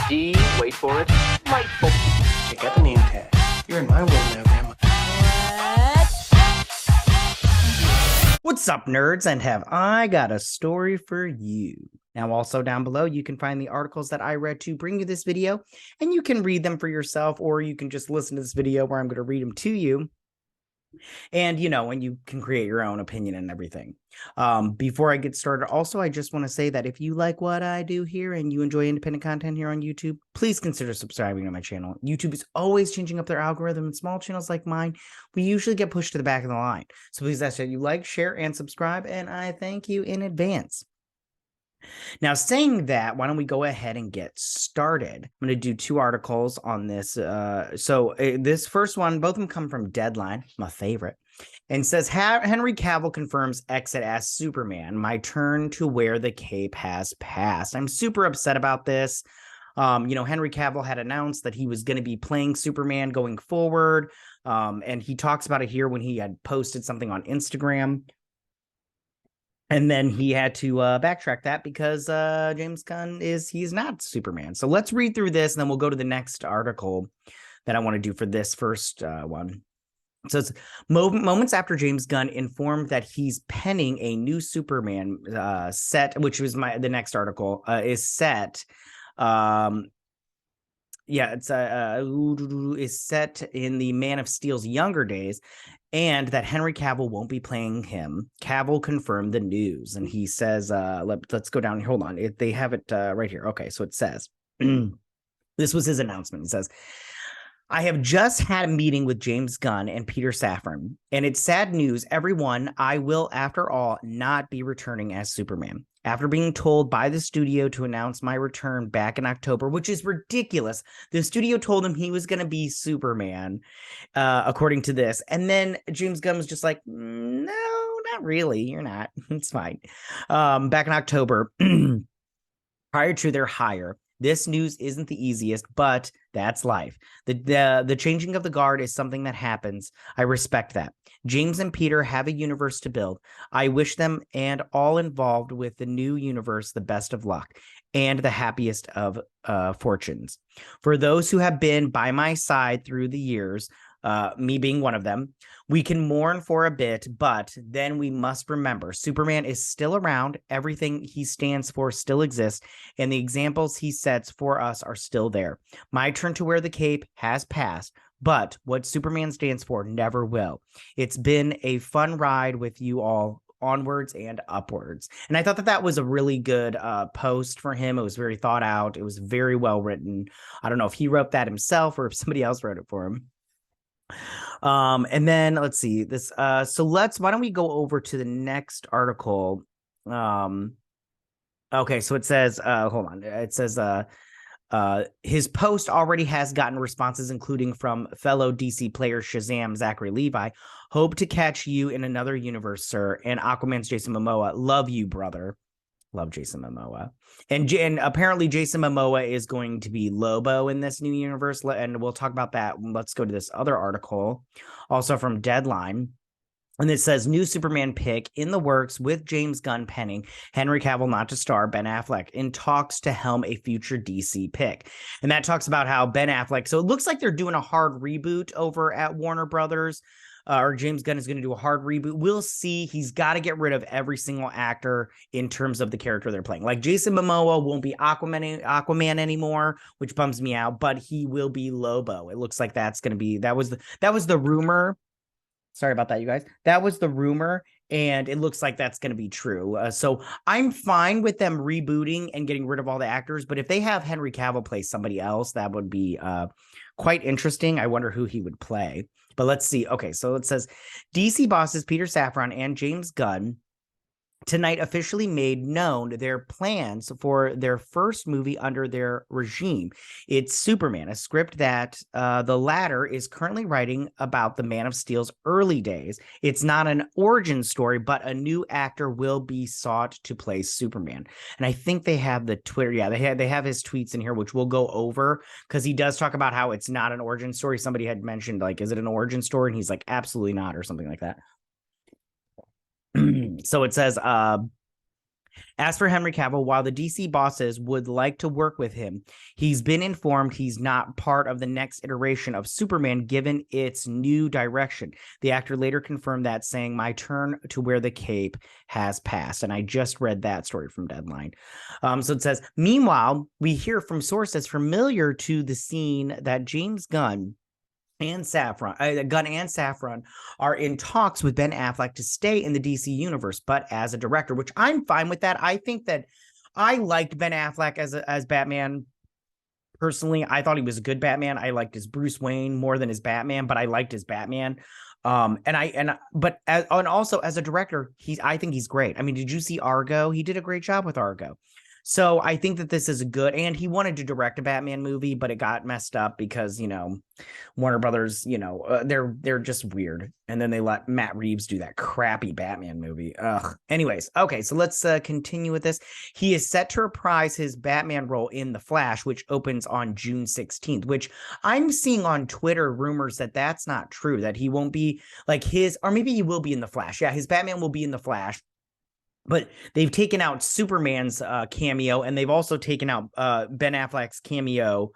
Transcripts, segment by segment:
D, wait for it, delightful. Check out the name tag. You're in my world now, Grandma. What's up, nerds? And have I got a story for you? Now, also down below, you can find the articles that I read to bring you this video, and you can read them for yourself, or you can just listen to this video where I'm going to read them to you. And, and you can create your own opinion and everything. Before I get started, also, I just want to say that if you like what I do here and you enjoy independent content here on YouTube, please consider subscribing to my channel. YouTube is always changing up their algorithm, and small channels like mine, we usually get pushed to the back of the line. So please ask that you like, share, and subscribe, and I thank you in advance. Now, saying that, why don't we go ahead and get started? I'm going to do two articles on this. This first one, both of them come from Deadline, my favorite, and says, Henry Cavill confirms exit as Superman. My turn to wear the cape has passed. I'm super upset about this. Henry Cavill had announced that he was going to be playing Superman going forward. And he talks about it here when he had posted something on Instagram. And then he had to backtrack that because James Gunn he's not Superman. So let's read through this, and then we'll go to the next article that I want to do for this first one. So it's moments after James Gunn informed that he's penning a new Superman set, which was the next article, is set. Is set in the Man of Steel's younger days, and that Henry Cavill won't be playing him. Cavill confirmed the news, and he says, let's go down here. Hold on. They have it right here. Okay, so it says, this was his announcement. It says, I have just had a meeting with James Gunn and Peter Safran, and it's sad news, everyone. I will, after all, not be returning as Superman. After being told by the studio to announce my return back in October, which is ridiculous. The studio told him he was going to be Superman, according to this. And then James Gunn was just like, no, not really. You're not. It's fine. Back in October, prior to their hire. This news isn't the easiest, but that's life. The changing of the guard is something that happens. I respect that. James and Peter have a universe to build. I wish them and all involved with the new universe the best of luck and the happiest of fortunes. For those who have been by my side through the years, me being one of them, we can mourn for a bit, but then we must remember Superman is still around. Everything he stands for still exists, and the examples he sets for us are still there. My turn to wear the cape has passed, but what Superman stands for never will. It's been a fun ride with you all. Onwards and upwards. And I thought that was a really good post for him. It was very thought out. It was very well written. I don't know if he wrote that himself or if somebody else wrote it for him. And then let's see this. Why don't we go over to the next article? Okay, so it says, hold on. It says, his post already has gotten responses, including from fellow DC player Shazam, Zachary Levi. Hope to catch you in another universe, sir. And Aquaman's Jason Momoa. Love you, brother. Love Jason Momoa. And apparently Jason Momoa is going to be Lobo in this new universe. And we'll talk about that. Let's go to this other article, also from Deadline. And it says, new Superman pick in the works with James Gunn penning Henry Cavill Not To Star, Ben Affleck, in talks to helm a future DC pick. And that talks about how Ben Affleck, so it looks like they're doing a hard reboot over at Warner Brothers. Or James Gunn is going to do a hard reboot. We'll see. He's got to get rid of every single actor in terms of the character they're playing. Like Jason Momoa won't be Aquaman anymore, which bums me out, but he will be Lobo. It looks like that's going to be, that was the rumor. Sorry about that, you guys. That was the rumor, and it looks like that's going to be true. So I'm fine with them rebooting and getting rid of all the actors, but if they have Henry Cavill play somebody else, that would be quite interesting. I wonder who he would play. But let's see. Okay, so it says DC bosses Peter Safran and James Gunn tonight officially made known their plans for their first movie under their regime. It's Superman, a script that the latter is currently writing about the Man of Steel's early days. It's not an origin story, but a new actor will be sought to play Superman. And I think they have the Twitter. Yeah, they have his tweets in here, which we'll go over because he does talk about how it's not an origin story. Somebody had mentioned, like, is it an origin story? And he's like, absolutely not, or something like that. So it says, As for Henry Cavill, while the DC bosses would like to work with him, he's been informed he's not part of the next iteration of Superman given its new direction. The actor later confirmed that, saying, "My turn to wear the cape has passed." And I just read that story from Deadline. So it says, meanwhile, we hear from sources familiar to the scene that James Gunn and Saffron are in talks with Ben Affleck to stay in the DC universe, but as a director, which I'm fine with that. I think that I liked Ben Affleck as Batman. Personally, I thought he was a good Batman. I liked his Bruce Wayne more than his Batman, but I liked his Batman. And also as a director, I think he's great. I mean, did you see Argo? He did a great job with Argo. So I think that this is a good, and he wanted to direct a Batman movie, but it got messed up because, Warner Brothers, they're just weird. And then they let Matt Reeves do that crappy Batman movie. Ugh. Anyways, okay, so let's continue with this. He is set to reprise his Batman role in The Flash, which opens on June 16th, which I'm seeing on Twitter rumors that that's not true, that he won't be like or maybe he will be in The Flash. Yeah, his Batman will be in The Flash. But they've taken out Superman's cameo, and they've also taken out Ben Affleck's cameo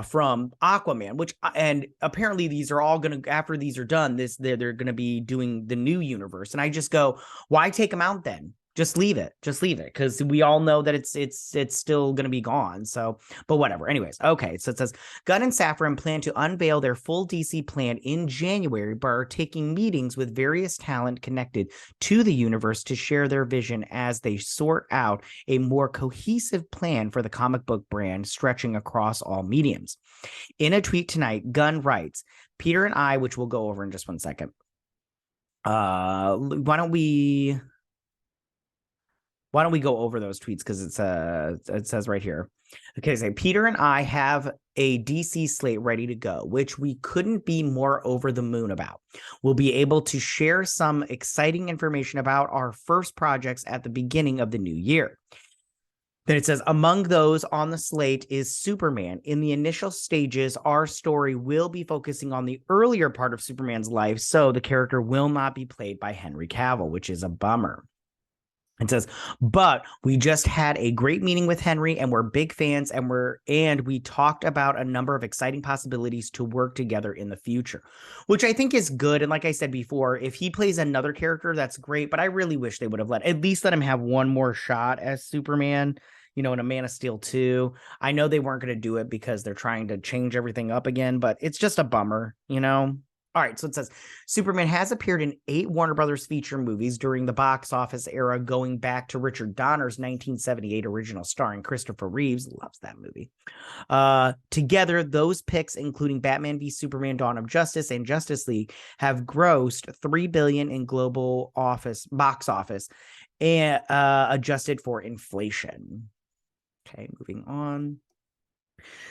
from Aquaman, and apparently these are all going to, after these are done, they're going to be doing the new universe. And I just go, why take them out then? Just leave it. Because we all know that it's still going to be gone. So, but whatever. Anyways, okay. So it says Gunn and Safran plan to unveil their full DC plan in January, but are taking meetings with various talent connected to the universe to share their vision as they sort out a more cohesive plan for the comic book brand stretching across all mediums. In a tweet tonight, Gunn writes, "Peter and I," which we'll go over in just one second. Why don't we go over those tweets? Because it says right here. Okay, so Peter and I have a DC slate ready to go, which we couldn't be more over the moon about. We'll be able to share some exciting information about our first projects at the beginning of the new year. Then it says, among those on the slate is Superman. In the initial stages, our story will be focusing on the earlier part of Superman's life, so the character will not be played by Henry Cavill, which is a bummer. It says, but we just had a great meeting with Henry, and we're big fans, and we talked about a number of exciting possibilities to work together in the future, which I think is good. And like I said before, if he plays another character, that's great. But I really wish they would have at least let him have one more shot as Superman, in a Man of Steel 2. I know they weren't going to do it because they're trying to change everything up again, but it's just a bummer, All right, so it says Superman has appeared in 8 Warner Brothers feature movies during the box office era, going back to Richard Donner's 1978 original starring Christopher Reeves. Loves that movie. Together, those picks, including Batman v Superman: Dawn of Justice and Justice League, have grossed $3 billion in global box office, and adjusted for inflation. Okay, moving on.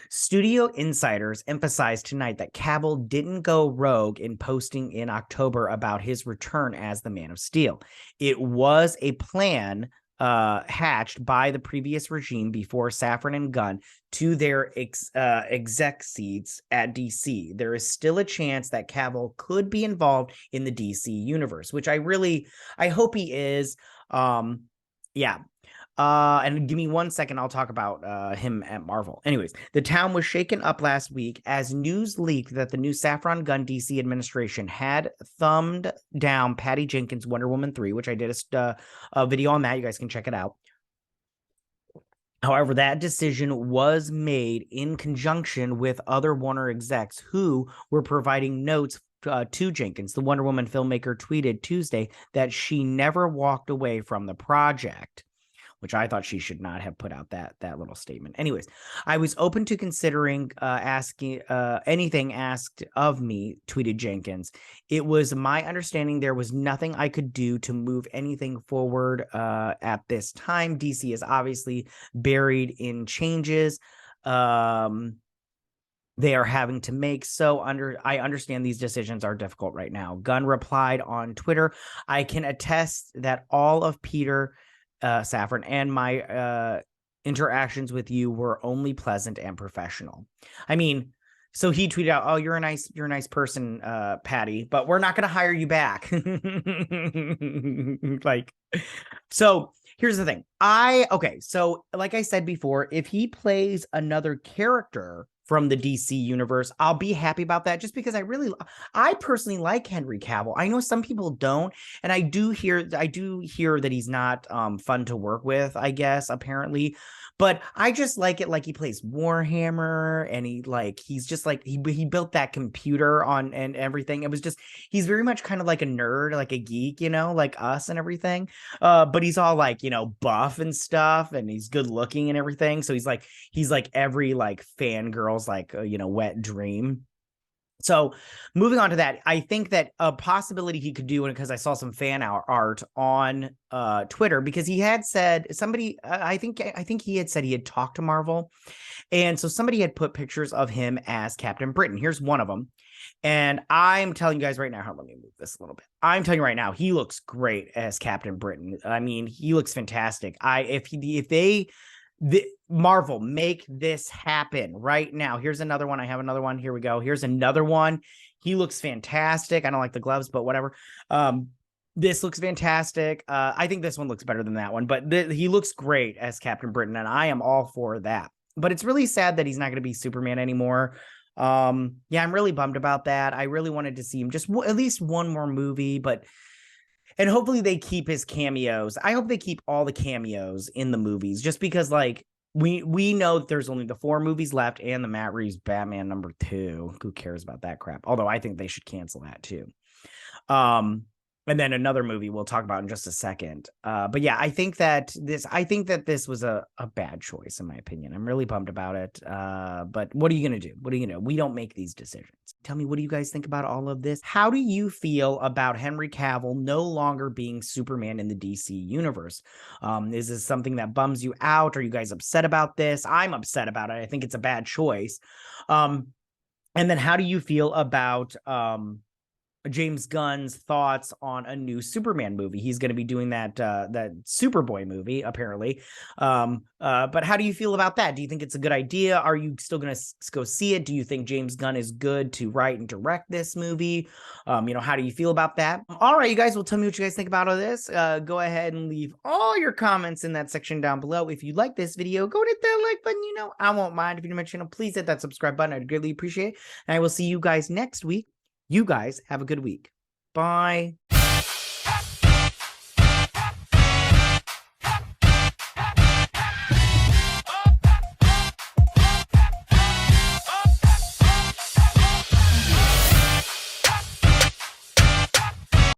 Studio insiders emphasized tonight that Cavill didn't go rogue in posting in October about his return as the Man of Steel. It was a plan hatched by the previous regime before Safran and Gunn to their exec seats at DC. There is still a chance that Cavill could be involved in the DC universe, which I hope he is. Yeah. And give me 1 second, I'll talk about him at Marvel. Anyways, the town was shaken up last week as news leaked that the new Safran Gunn DC administration had thumbed down Patty Jenkins' Wonder Woman 3, which I did a video on that. You guys can check it out. However, that decision was made in conjunction with other Warner execs who were providing notes to Jenkins. The Wonder Woman filmmaker tweeted Tuesday that she never walked away from the project, which I thought she should not have put out that little statement. Anyways, I was open to considering asking anything asked of me, tweeted Jenkins. It was my understanding there was nothing I could do to move anything forward at this time. DC is obviously buried in changes they are having to make. So I understand these decisions are difficult right now. Gunn replied on Twitter, I can attest that all of Peter Safran and my interactions with you were only pleasant and professional. I mean, so he tweeted out, "Oh, you're a nice person, Patty, but we're not going to hire you back." So here's the thing. Okay, so like I said before, if he plays another character from the DC universe, I'll be happy about that, just because I personally like Henry Cavill. I know some people don't, and I do hear that he's not fun to work with, I guess, apparently. But I just like it, like he plays Warhammer, and he's just like he built that computer on and everything. It was just, he's very much kind of like a nerd, like a geek, like us and everything. But he's all like, buff and stuff, and he's good looking and everything. So he's like every like fangirl's like wet dream. So moving on to that, I think that a possibility he could do, and because I saw some fan art on Twitter, because he had said, I think he had said he had talked to Marvel, and so somebody had put pictures of him as Captain Britain. Here's one of them, and I'm telling you guys right now, let me move this a little bit. I'm telling you right now, he looks great as Captain Britain. I mean, he looks fantastic. Marvel, make this happen right now. Here's another one. I have another one. Here we go. Here's another one. He looks fantastic. I don't like the gloves, but whatever. This looks fantastic. I think this one looks better than that one, but he looks great as Captain Britain, and I am all for that. But it's really sad that he's not going to be Superman anymore. Yeah, I'm really bummed about that. I really wanted to see him just at least one more movie, and hopefully they keep his cameos. I hope they keep all the cameos in the movies, just because like we know that there's only the 4 movies left and the Matt Reeves Batman #2. Who cares about that crap? Although I think they should cancel that too. And then another movie we'll talk about in just a second. But yeah, I think that this was a bad choice, in my opinion. I'm really bummed about it. But what are you going to do? What are you going to do? We don't make these decisions. Tell me, what do you guys think about all of this? How do you feel about Henry Cavill no longer being Superman in the DC universe? Is this something that bums you out? Are you guys upset about this? I'm upset about it. I think it's a bad choice. And then how do you feel about James Gunn's thoughts on a new Superman movie? He's going to be doing that Superboy movie, apparently. But how do you feel about that? Do you think it's a good idea? Are you still going to go see it? Do you think James Gunn is good to write and direct this movie? How do you feel about that? All right, you guys, will tell me what you guys think about all this. Go ahead and leave all your comments in that section down below. If you like this video, go hit that like button. I won't mind. If you're new to my channel, please hit that subscribe button. I'd greatly appreciate it. And I will see you guys next week. You guys have a good week. Bye.